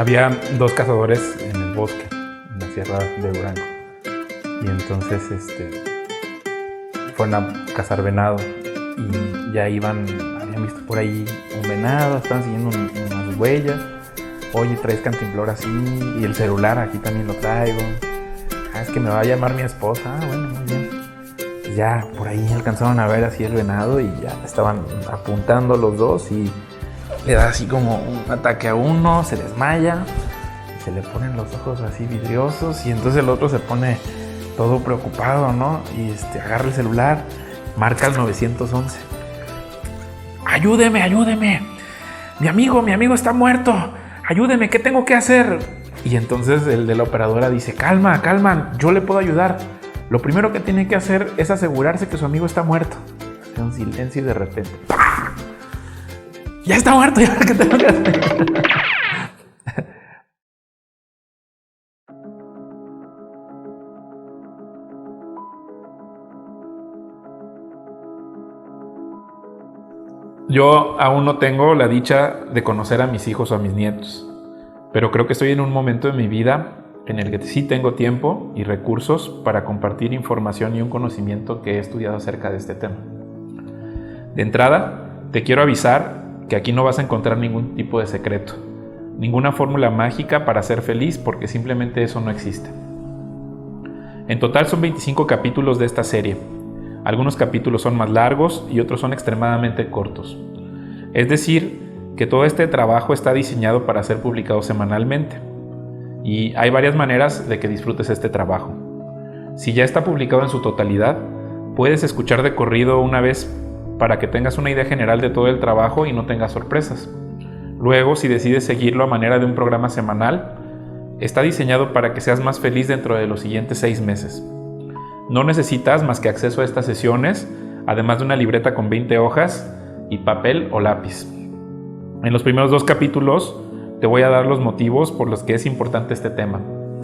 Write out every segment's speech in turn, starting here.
Había dos cazadores en el bosque, en la sierra de Durango. Y entonces fueron a cazar venado y ya habían visto por ahí un venado, estaban siguiendo unas huellas. Oye, traes cantimplora así, y el celular aquí también lo traigo. Es que me va a llamar mi esposa. Bueno, muy bien. Pues ya por ahí alcanzaron a ver así el venado y ya estaban apuntando los dos y le da así como un ataque a uno, se desmaya, se le ponen los ojos así vidriosos y entonces el otro se pone todo preocupado, ¿no? Y agarra el celular, marca el 911. ¡Ayúdeme! Mi amigo está muerto. Ayúdeme, ¿qué tengo que hacer? Y entonces el de la operadora dice, calma, yo le puedo ayudar. Lo primero que tiene que hacer es asegurarse que su amigo está muerto. Hace un silencio y de repente, ¡pah! Ya está muerto, ¿ya qué tengo que hacer? Yo aún no tengo la dicha de conocer a mis hijos o a mis nietos, pero creo que estoy en un momento de mi vida en el que sí tengo tiempo y recursos para compartir información y un conocimiento que he estudiado acerca de este tema. De entrada, te quiero avisar que aquí no vas a encontrar ningún tipo de secreto, ninguna fórmula mágica para ser feliz, porque simplemente eso no existe. En total son 25 capítulos de esta serie. Algunos capítulos son más largos y otros son extremadamente cortos. Es decir, que todo este trabajo está diseñado para ser publicado semanalmente. Y hay varias maneras de que disfrutes este trabajo. Si ya está publicado en su totalidad, puedes escuchar de corrido una vez para que tengas una idea general de todo el trabajo y no tengas sorpresas. Luego, si decides seguirlo a manera de un programa semanal, está diseñado para que seas más feliz dentro de los siguientes 6 meses. No necesitas más que acceso a estas sesiones, además de una libreta con 20 hojas y papel o lápiz. En los primeros 2 capítulos te voy a dar los motivos por los que es importante este tema.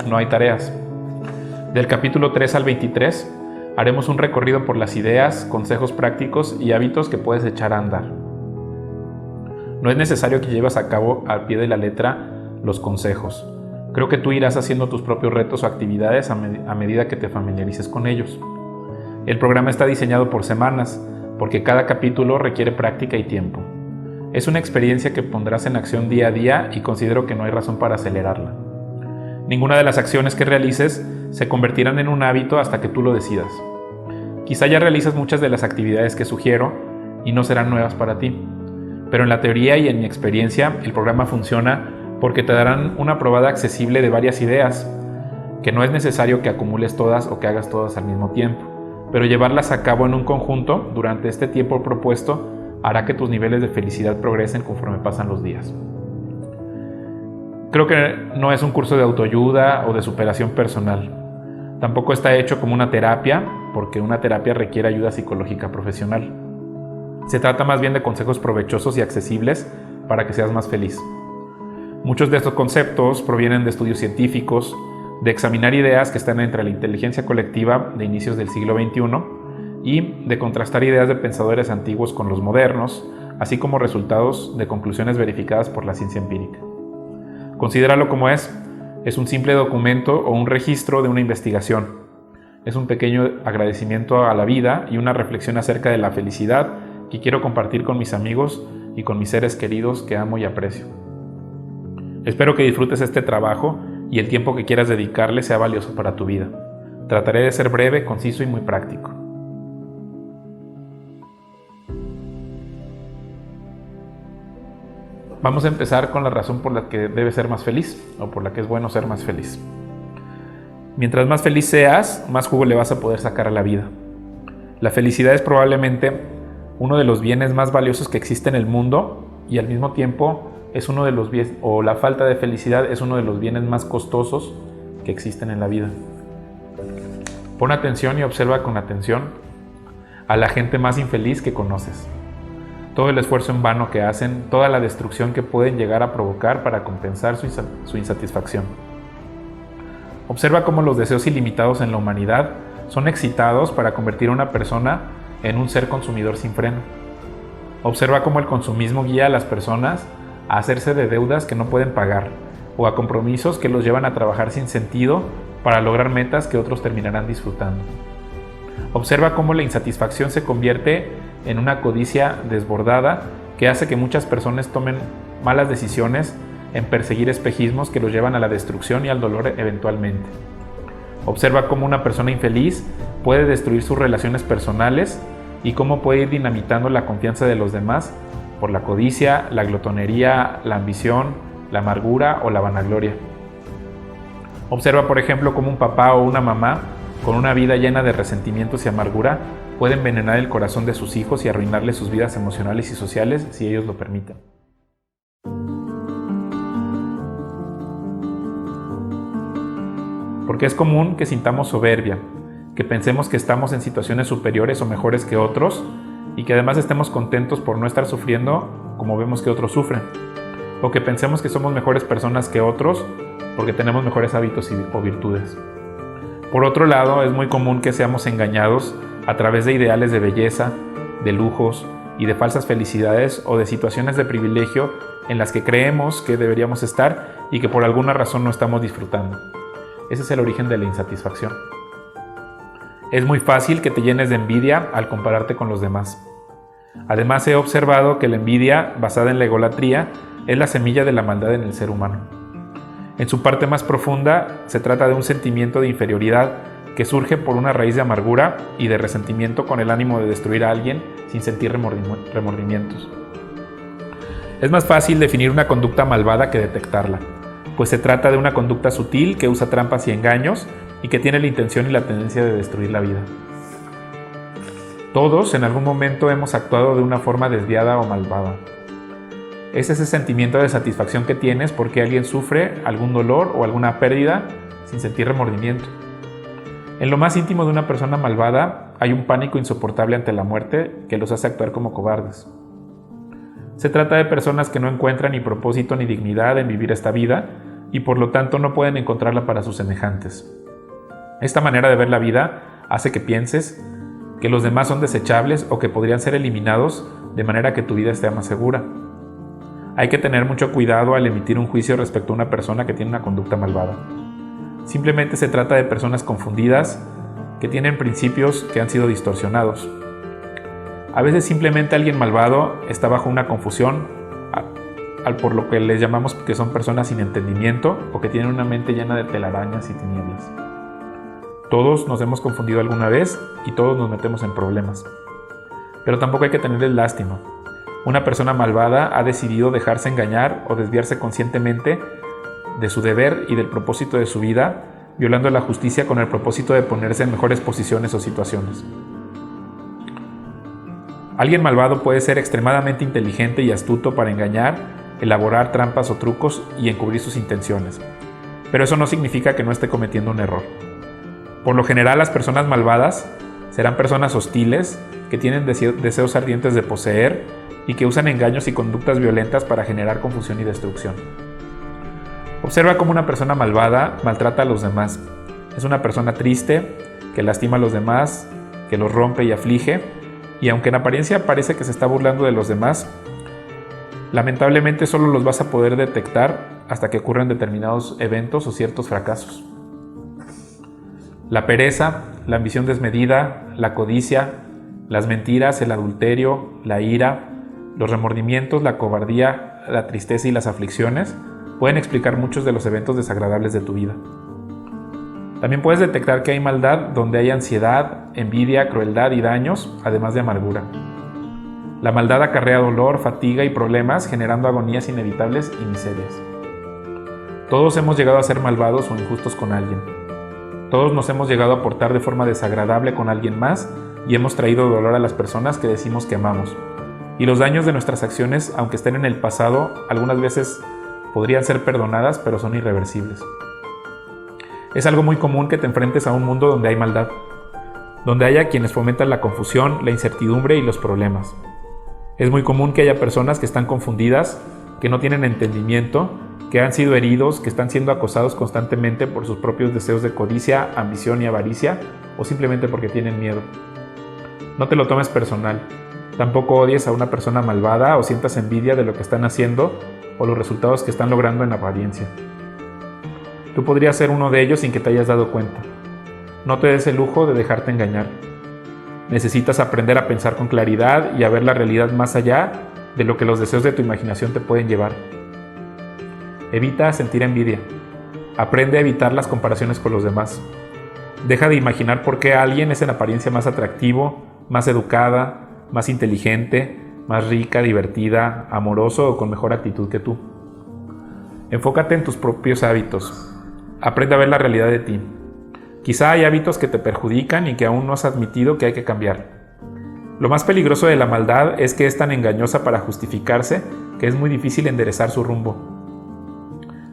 No hay tareas. Del capítulo 3 al 23 haremos un recorrido por las ideas, consejos prácticos y hábitos que puedes echar a andar. No es necesario que lleves a cabo al pie de la letra los consejos. Creo que tú irás haciendo tus propios retos o actividades a medida que te familiarices con ellos. El programa está diseñado por semanas, porque cada capítulo requiere práctica y tiempo. Es una experiencia que pondrás en acción día a día y considero que no hay razón para acelerarla. Ninguna de las acciones que realices se convertirán en un hábito hasta que tú lo decidas. Quizá ya realizas muchas de las actividades que sugiero y no serán nuevas para ti, pero en la teoría y en mi experiencia el programa funciona porque te darán una probada accesible de varias ideas, que no es necesario que acumules todas o que hagas todas al mismo tiempo, pero llevarlas a cabo en un conjunto durante este tiempo propuesto hará que tus niveles de felicidad progresen conforme pasan los días. Creo que no es un curso de autoayuda o de superación personal. Tampoco está hecho como una terapia, porque una terapia requiere ayuda psicológica profesional. Se trata más bien de consejos provechosos y accesibles para que seas más feliz. Muchos de estos conceptos provienen de estudios científicos, de examinar ideas que están entre la inteligencia colectiva de inicios del siglo XXI y de contrastar ideas de pensadores antiguos con los modernos, así como resultados de conclusiones verificadas por la ciencia empírica. Considéralo como es un simple documento o un registro de una investigación. Es un pequeño agradecimiento a la vida y una reflexión acerca de la felicidad que quiero compartir con mis amigos y con mis seres queridos que amo y aprecio. Espero que disfrutes este trabajo y el tiempo que quieras dedicarle sea valioso para tu vida. Trataré de ser breve, conciso y muy práctico. Vamos a empezar con la razón por la que debes ser más feliz, o por la que es bueno ser más feliz. Mientras más feliz seas, más jugo le vas a poder sacar a la vida. La felicidad es probablemente uno de los bienes más valiosos que existe en el mundo y al mismo tiempo es uno de los bienes, o la falta de felicidad es uno de los bienes más costosos que existen en la vida. Pon atención y observa con atención a la gente más infeliz que conoces. Todo el esfuerzo en vano que hacen, toda la destrucción que pueden llegar a provocar para compensar su insatisfacción. Observa cómo los deseos ilimitados en la humanidad son excitados para convertir a una persona en un ser consumidor sin freno. Observa cómo el consumismo guía a las personas a hacerse de deudas que no pueden pagar, o a compromisos que los llevan a trabajar sin sentido para lograr metas que otros terminarán disfrutando. Observa cómo la insatisfacción se convierte en una codicia desbordada que hace que muchas personas tomen malas decisiones en perseguir espejismos que los llevan a la destrucción y al dolor eventualmente. Observa cómo una persona infeliz puede destruir sus relaciones personales y cómo puede ir dinamitando la confianza de los demás por la codicia, la glotonería, la ambición, la amargura o la vanagloria. Observa, por ejemplo, cómo un papá o una mamá con una vida llena de resentimientos y amargura puede envenenar el corazón de sus hijos y arruinarles sus vidas emocionales y sociales si ellos lo permiten. Porque es común que sintamos soberbia, que pensemos que estamos en situaciones superiores o mejores que otros y que además estemos contentos por no estar sufriendo como vemos que otros sufren, o que pensemos que somos mejores personas que otros porque tenemos mejores hábitos o virtudes. Por otro lado, es muy común que seamos engañados a través de ideales de belleza, de lujos y de falsas felicidades o de situaciones de privilegio en las que creemos que deberíamos estar y que por alguna razón no estamos disfrutando. Ese es el origen de la insatisfacción. Es muy fácil que te llenes de envidia al compararte con los demás. Además, he observado que la envidia, basada en la egolatría, es la semilla de la maldad en el ser humano. En su parte más profunda, se trata de un sentimiento de inferioridad que surge por una raíz de amargura y de resentimiento con el ánimo de destruir a alguien sin sentir remordimientos. Es más fácil definir una conducta malvada que detectarla, pues se trata de una conducta sutil que usa trampas y engaños y que tiene la intención y la tendencia de destruir la vida. Todos en algún momento hemos actuado de una forma desviada o malvada. Es ese sentimiento de satisfacción que tienes porque alguien sufre algún dolor o alguna pérdida sin sentir remordimiento. En lo más íntimo de una persona malvada hay un pánico insoportable ante la muerte que los hace actuar como cobardes. Se trata de personas que no encuentran ni propósito ni dignidad en vivir esta vida y por lo tanto no pueden encontrarla para sus semejantes. Esta manera de ver la vida hace que pienses que los demás son desechables o que podrían ser eliminados de manera que tu vida esté más segura. Hay que tener mucho cuidado al emitir un juicio respecto a una persona que tiene una conducta malvada. Simplemente se trata de personas confundidas que tienen principios que han sido distorsionados. A veces simplemente alguien malvado está bajo una confusión, por lo que les llamamos que son personas sin entendimiento o que tienen una mente llena de telarañas y tinieblas. Todos nos hemos confundido alguna vez y todos nos metemos en problemas. Pero tampoco hay que tenerles lástima. Una persona malvada ha decidido dejarse engañar o desviarse conscientemente de su deber y del propósito de su vida, violando la justicia con el propósito de ponerse en mejores posiciones o situaciones. Alguien malvado puede ser extremadamente inteligente y astuto para engañar, elaborar trampas o trucos y encubrir sus intenciones. Pero eso no significa que no esté cometiendo un error. Por lo general, las personas malvadas serán personas hostiles que tienen deseos ardientes de poseer y que usan engaños y conductas violentas para generar confusión y destrucción. Observa cómo una persona malvada maltrata a los demás. Es una persona triste, que lastima a los demás, que los rompe y aflige, y aunque en apariencia parece que se está burlando de los demás, lamentablemente solo los vas a poder detectar hasta que ocurran determinados eventos o ciertos fracasos. La pereza, la ambición desmedida, la codicia, las mentiras, el adulterio, la ira, los remordimientos, la cobardía, la tristeza y las aflicciones pueden explicar muchos de los eventos desagradables de tu vida. También puedes detectar que hay maldad donde hay ansiedad, envidia, crueldad y daños, además de amargura. La maldad acarrea dolor, fatiga y problemas, generando agonías inevitables y miserias. Todos hemos llegado a ser malvados o injustos con alguien. Todos nos hemos llegado a portar de forma desagradable con alguien más y hemos traído dolor a las personas que decimos que amamos. Y los daños de nuestras acciones, aunque estén en el pasado, algunas veces podrían ser perdonadas, pero son irreversibles. Es algo muy común que te enfrentes a un mundo donde hay maldad, donde haya quienes fomentan la confusión, la incertidumbre y los problemas. Es muy común que haya personas que están confundidas, que no tienen entendimiento, que han sido heridos, que están siendo acosados constantemente por sus propios deseos de codicia, ambición y avaricia, o simplemente porque tienen miedo. No te lo tomes personal. Tampoco odies a una persona malvada o sientas envidia de lo que están haciendo o los resultados que están logrando en apariencia. Tú podrías ser uno de ellos sin que te hayas dado cuenta. No te des el lujo de dejarte engañar. Necesitas aprender a pensar con claridad y a ver la realidad más allá de lo que los deseos de tu imaginación te pueden llevar. Evita sentir envidia. Aprende a evitar las comparaciones con los demás. Deja de imaginar por qué alguien es en apariencia más atractivo, más educada, más inteligente, más rica, divertida, amoroso o con mejor actitud que tú. Enfócate en tus propios hábitos. Aprende a ver la realidad de ti. Quizá hay hábitos que te perjudican y que aún no has admitido que hay que cambiar. Lo más peligroso de la maldad es que es tan engañosa para justificarse que es muy difícil enderezar su rumbo.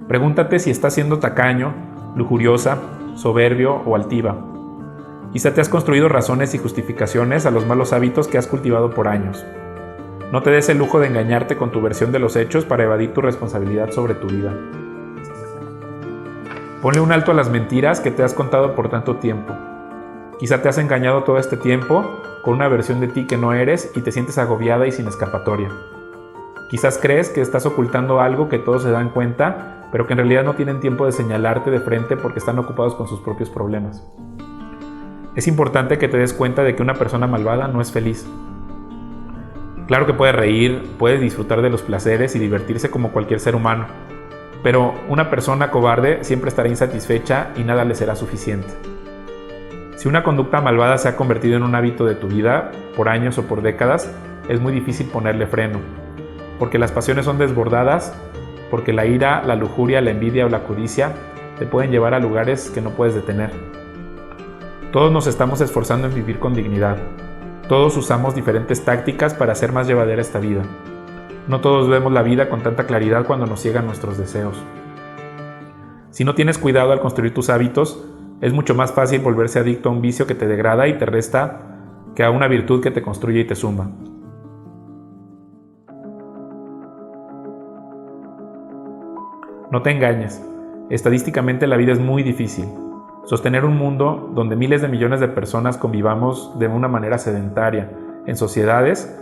Pregúntate si estás siendo tacaño, lujuriosa, soberbio o altiva. Quizá te has construido razones y justificaciones a los malos hábitos que has cultivado por años. No te des el lujo de engañarte con tu versión de los hechos para evadir tu responsabilidad sobre tu vida. Ponle un alto a las mentiras que te has contado por tanto tiempo. Quizá te has engañado todo este tiempo con una versión de ti que no eres y te sientes agobiada y sin escapatoria. Quizás crees que estás ocultando algo que todos se dan cuenta, pero que en realidad no tienen tiempo de señalarte de frente porque están ocupados con sus propios problemas. Es importante que te des cuenta de que una persona malvada no es feliz. Claro que puede reír, puede disfrutar de los placeres y divertirse como cualquier ser humano, pero una persona cobarde siempre estará insatisfecha y nada le será suficiente. Si una conducta malvada se ha convertido en un hábito de tu vida, por años o por décadas, es muy difícil ponerle freno, porque las pasiones son desbordadas, porque la ira, la lujuria, la envidia o la codicia te pueden llevar a lugares que no puedes detener. Todos nos estamos esforzando en vivir con dignidad. Todos usamos diferentes tácticas para hacer más llevadera esta vida. No todos vemos la vida con tanta claridad cuando nos ciegan nuestros deseos. Si no tienes cuidado al construir tus hábitos, es mucho más fácil volverse adicto a un vicio que te degrada y te resta que a una virtud que te construye y te suma. No te engañes. Estadísticamente la vida es muy difícil. Sostener un mundo donde miles de millones de personas convivamos de una manera sedentaria en sociedades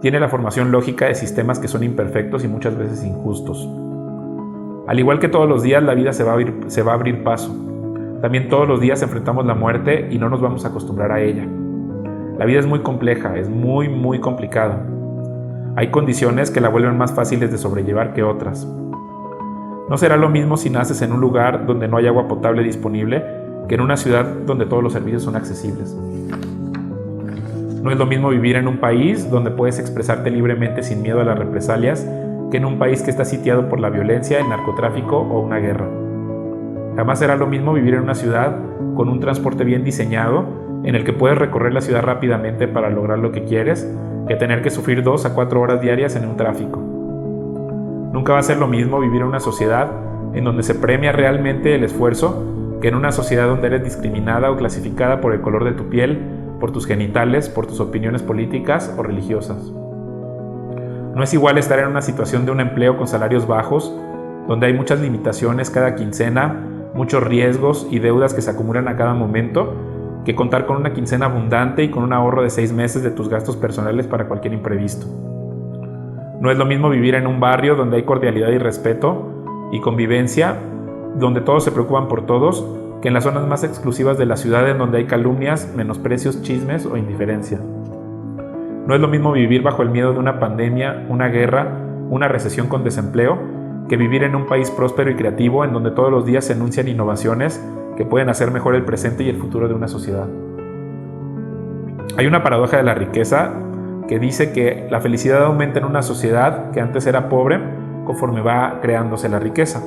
tiene la formación lógica de sistemas que son imperfectos y muchas veces injustos. Al igual que todos los días, la vida se va a abrir paso. También todos los días enfrentamos la muerte y no nos vamos a acostumbrar a ella. La vida es muy compleja, es muy complicada. Hay condiciones que la vuelven más fáciles de sobrellevar que otras. No será lo mismo si naces en un lugar donde no hay agua potable disponible que en una ciudad donde todos los servicios son accesibles. No es lo mismo vivir en un país donde puedes expresarte libremente sin miedo a las represalias que en un país que está sitiado por la violencia, el narcotráfico o una guerra. Jamás será lo mismo vivir en una ciudad con un transporte bien diseñado en el que puedes recorrer la ciudad rápidamente para lograr lo que quieres que tener que sufrir 2 a 4 horas diarias en un tráfico. Nunca va a ser lo mismo vivir en una sociedad en donde se premia realmente el esfuerzo que en una sociedad donde eres discriminada o clasificada por el color de tu piel, por tus genitales, por tus opiniones políticas o religiosas. No es igual estar en una situación de un empleo con salarios bajos, donde hay muchas limitaciones cada quincena, muchos riesgos y deudas que se acumulan a cada momento, que contar con una quincena abundante y con un ahorro de 6 meses de tus gastos personales para cualquier imprevisto. No es lo mismo vivir en un barrio donde hay cordialidad y respeto y convivencia, donde todos se preocupan por todos, que en las zonas más exclusivas de la ciudad en donde hay calumnias, menosprecios, chismes o indiferencia. No es lo mismo vivir bajo el miedo de una pandemia, una guerra, una recesión con desempleo, que vivir en un país próspero y creativo en donde todos los días se anuncian innovaciones que pueden hacer mejor el presente y el futuro de una sociedad. Hay una paradoja de la riqueza que dice que la felicidad aumenta en una sociedad que antes era pobre conforme va creándose la riqueza.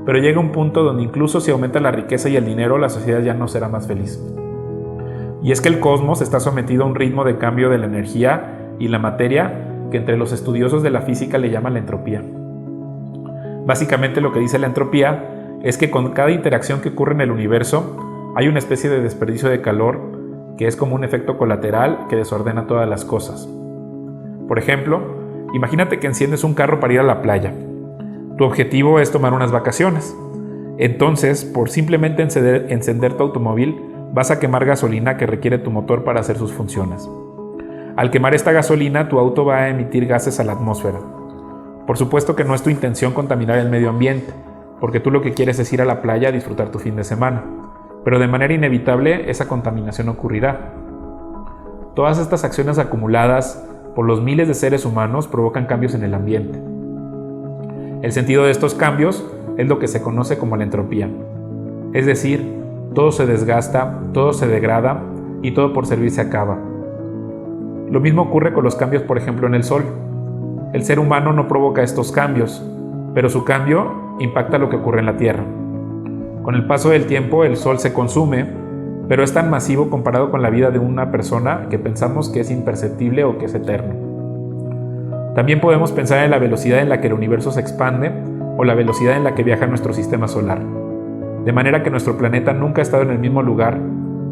Pero llega un punto donde incluso si aumenta la riqueza y el dinero, la sociedad ya no será más feliz. Y es que el cosmos está sometido a un ritmo de cambio de la energía y la materia que entre los estudiosos de la física le llaman la entropía. Básicamente lo que dice la entropía es que con cada interacción que ocurre en el universo hay una especie de desperdicio de calor que es como un efecto colateral que desordena todas las cosas. Por ejemplo, imagínate que enciendes un carro para ir a la playa. Tu objetivo es tomar unas vacaciones. Entonces, por simplemente encender tu automóvil, vas a quemar gasolina que requiere tu motor para hacer sus funciones. Al quemar esta gasolina, tu auto va a emitir gases a la atmósfera. Por supuesto que no es tu intención contaminar el medio ambiente, porque tú lo que quieres es ir a la playa a disfrutar tu fin de semana, pero de manera inevitable esa contaminación ocurrirá. Todas estas acciones acumuladas por los miles de seres humanos provocan cambios en el ambiente. El sentido de estos cambios es lo que se conoce como la entropía, es decir, todo se desgasta, todo se degrada y todo por servir se acaba. Lo mismo ocurre con los cambios, por ejemplo, en el Sol. El ser humano no provoca estos cambios, pero su cambio impacta lo que ocurre en la Tierra. Con el paso del tiempo, el Sol se consume, pero es tan masivo comparado con la vida de una persona que pensamos que es imperceptible o que es eterno. También podemos pensar en la velocidad en la que el universo se expande o la velocidad en la que viaja nuestro sistema solar. De manera que nuestro planeta nunca ha estado en el mismo lugar.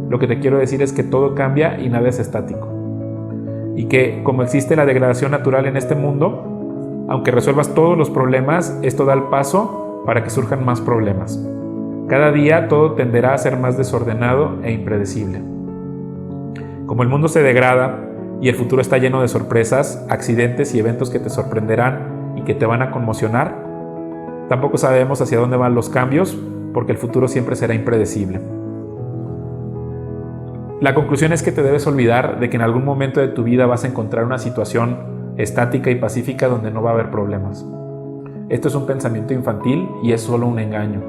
Lo que te quiero decir es que todo cambia y nada es estático. Y que, como existe la degradación natural en este mundo, aunque resuelvas todos los problemas, esto da el paso para que surjan más problemas. Cada día todo tenderá a ser más desordenado e impredecible. Como el mundo se degrada y el futuro está lleno de sorpresas, accidentes y eventos que te sorprenderán y que te van a conmocionar, tampoco sabemos hacia dónde van los cambios, porque el futuro siempre será impredecible. La conclusión es que te debes olvidar de que en algún momento de tu vida vas a encontrar una situación estática y pacífica donde no va a haber problemas. Esto es un pensamiento infantil y es solo un engaño.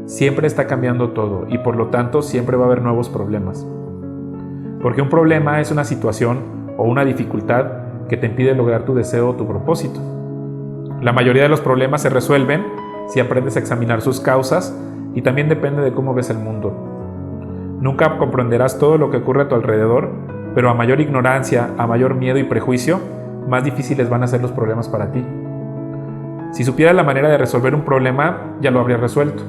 Siempre está cambiando todo y por lo tanto siempre va a haber nuevos problemas. Porque un problema es una situación o una dificultad que te impide lograr tu deseo o tu propósito. La mayoría de los problemas se resuelven si aprendes a examinar sus causas y también depende de cómo ves el mundo. Nunca comprenderás todo lo que ocurre a tu alrededor, pero a mayor ignorancia, a mayor miedo y prejuicio, más difíciles van a ser los problemas para ti. Si supieras la manera de resolver un problema, ya lo habrías resuelto.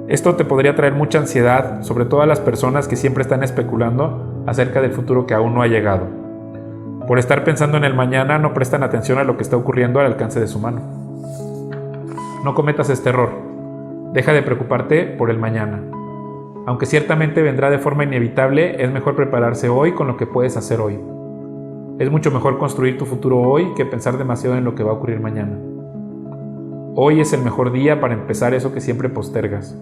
Esto te podría traer mucha ansiedad, sobre todo a las personas que siempre están especulando acerca del futuro que aún no ha llegado. Por estar pensando en el mañana, no prestan atención a lo que está ocurriendo al alcance de su mano. No cometas este error. Deja de preocuparte por el mañana. Aunque ciertamente vendrá de forma inevitable, es mejor prepararse hoy con lo que puedes hacer hoy. Es mucho mejor construir tu futuro hoy que pensar demasiado en lo que va a ocurrir mañana. Hoy es el mejor día para empezar eso que siempre postergas.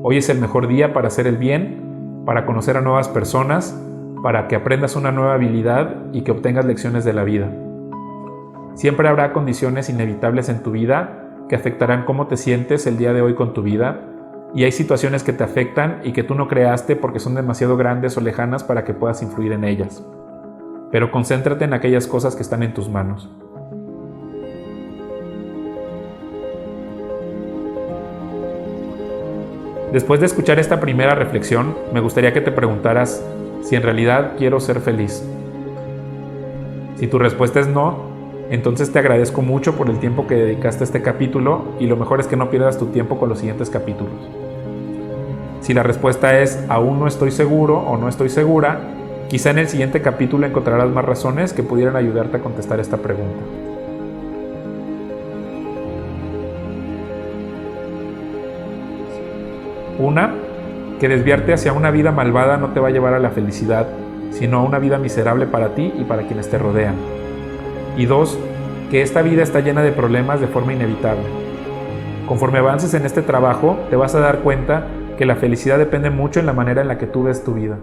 Hoy es el mejor día para hacer el bien, para conocer a nuevas personas, para que aprendas una nueva habilidad y que obtengas lecciones de la vida. Siempre habrá condiciones inevitables en tu vida que afectarán cómo te sientes el día de hoy con tu vida, y hay situaciones que te afectan y que tú no creaste porque son demasiado grandes o lejanas para que puedas influir en ellas. Pero concéntrate en aquellas cosas que están en tus manos. Después de escuchar esta primera reflexión, me gustaría que te preguntaras si en realidad quiero ser feliz. Si tu respuesta es no, entonces te agradezco mucho por el tiempo que dedicaste a este capítulo y lo mejor es que no pierdas tu tiempo con los siguientes capítulos. Si la respuesta es aún no estoy seguro o no estoy segura, quizá en el siguiente capítulo encontrarás más razones que pudieran ayudarte a contestar esta pregunta. Una, que desviarte hacia una vida malvada no te va a llevar a la felicidad, sino a una vida miserable para ti y para quienes te rodean. Y dos, que esta vida está llena de problemas de forma inevitable. Conforme avances en este trabajo, te vas a dar cuenta que la felicidad depende mucho en la manera en la que tú ves tu vida.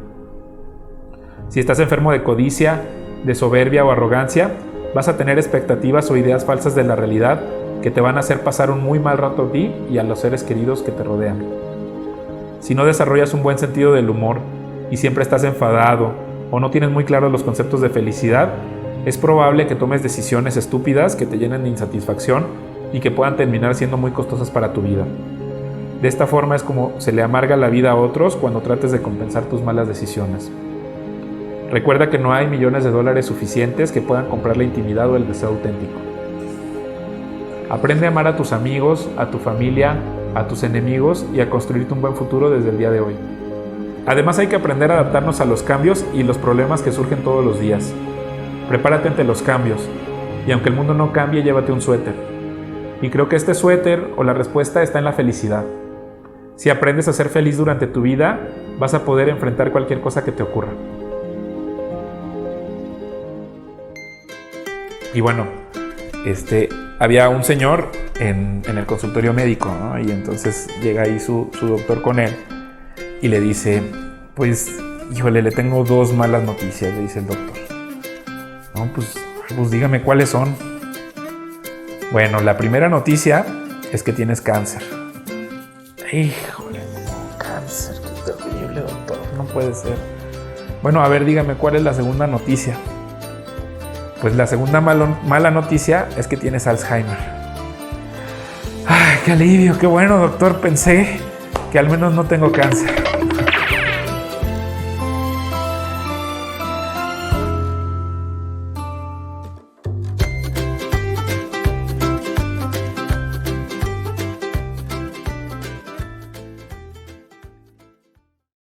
Si estás enfermo de codicia, de soberbia o arrogancia, vas a tener expectativas o ideas falsas de la realidad que te van a hacer pasar un muy mal rato a ti y a los seres queridos que te rodean. Si no desarrollas un buen sentido del humor y siempre estás enfadado o no tienes muy claros los conceptos de felicidad, es probable que tomes decisiones estúpidas que te llenen de insatisfacción y que puedan terminar siendo muy costosas para tu vida. De esta forma es como se le amarga la vida a otros cuando trates de compensar tus malas decisiones. Recuerda que no hay millones de dólares suficientes que puedan comprar la intimidad o el deseo auténtico. Aprende a amar a tus amigos, a tu familia, a tus enemigos y a construirte un buen futuro desde el día de hoy. Además hay que aprender a adaptarnos a los cambios y los problemas que surgen todos los días. Prepárate ante los cambios y aunque el mundo no cambie, llévate un suéter. Y creo que este suéter o la respuesta está en la felicidad. Si aprendes a ser feliz durante tu vida, vas a poder enfrentar cualquier cosa que te ocurra. Y bueno, había un señor en el consultorio médico, ¿no? Y entonces llega ahí su doctor con él y le dice, pues, híjole, le tengo 2 malas noticias, le dice el doctor. No, pues dígame cuáles son. Bueno, la primera noticia es que tienes cáncer. Híjole, no, cáncer, qué terrible, doctor, no puede ser. Bueno, a ver, dígame cuál es la segunda noticia. Pues la segunda mala noticia es que tienes Alzheimer. Ay, qué alivio, qué bueno, doctor, pensé que al menos no tengo cáncer.